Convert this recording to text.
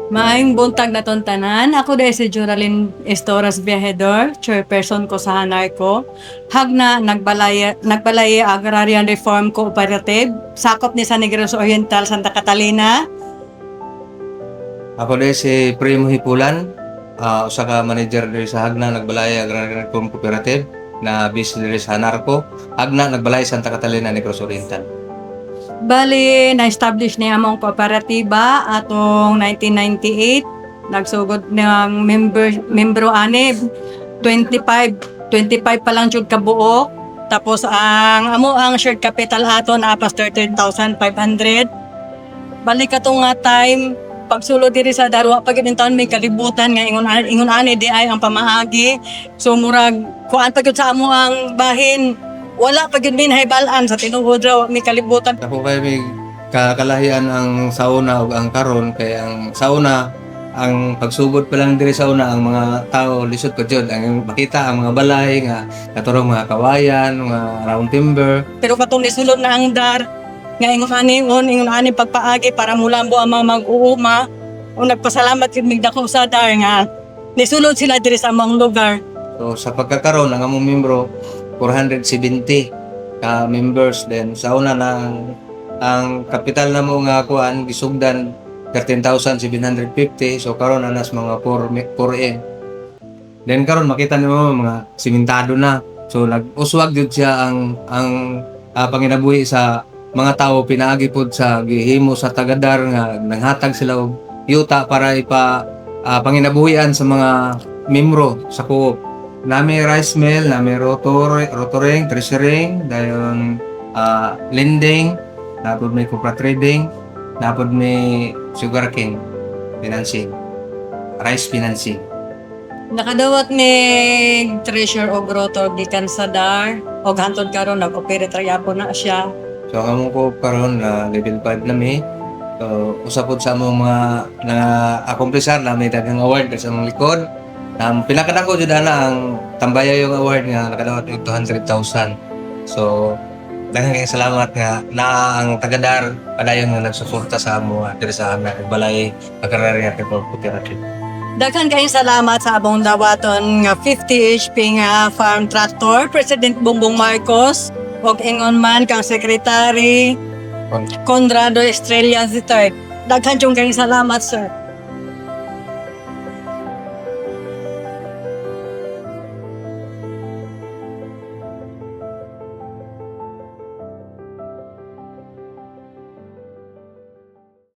Maayong buntag na tanan. Ako dahil si Juralyn Estoras Viajador, chairperson ko sa hanay ko. Hagna nagbalay Agrarian Reform Cooperative, sakop ni San Negros Oriental, Santa Catalina. Ako din si Primo Hipulan, usa ka manager diri sa Hagna Nagbalay Agrarian Reform Cooperative na base diri sa Hanarco, Hagna Nagbalay Santa Catalina, Negros Oriental. Bali, na-establish niya among kooperatiba atong 1998. Nagsugod ng membro ani 25 pa lang jud kabuok. Tapos ang shared capital aton apas 13,500. Balik katong nga time pagsulod diri sa Darwa pag taon may kalibutan nga ingon ani di ay ang pamaagi. So murag kuan pagud sa amo ang bahin. Wala pagud min haybalan sa tinuod raw may kalibutan. Ako kay may kakalahian ang sauna ug ang karon kay ang sauna ang pagsugod pa lang diri sa una ang mga tao lisod ko jud ang makita ang mga balay nga katurong mga kawayan, mga round timber. Pero katong nisulod na ang dar nga ingon ani pagpaagi para mulambo ang mga mag-uuma. O nagpasalamat gid mig dako sa dar nga nisulod sila diri sa among lugar. So sa pagkakaroon ang among membro 470 ka members, then sa una nang ang kapital na mo nga kuan gisugdan 13,750, so karon anas mga 4M. Then karon makita nimo mga simentado na, so nag-uswag jud siya ang panginabuhi sa mga tao. Pinaagi pod sa gihimo sa tagadar nga nanghatag sila og yuta para panginabuhian sa mga membro sa co-op. Nami rice mill, nami rotoring, treasuring, dayon lending, napod may copra trading, napod may sugarcane financing, rice financing. Nakadawat ni treasure og rotor gikan sa dar og hantod karon nag-operate ra na siya. So kamo ko karon na level 5 na mi. So usapod sa among mga na-accomplishar na may daghang award sa among likod. Pinakadako jud ana ang Tambayayong award nga nakadawat og 200,000. So daghang kayong salamat nga na ang tagadar padayon nga nagsuporta sa amo diri sa Balay Agrarian Reform Cooperative. Daghan kayong salamat sa abong dawaton nga 50 HP nga farm tractor, President Bongbong Marcos, og ingon man kang Secretary Conrado Estrella III. Daghan kayong salamat, sir.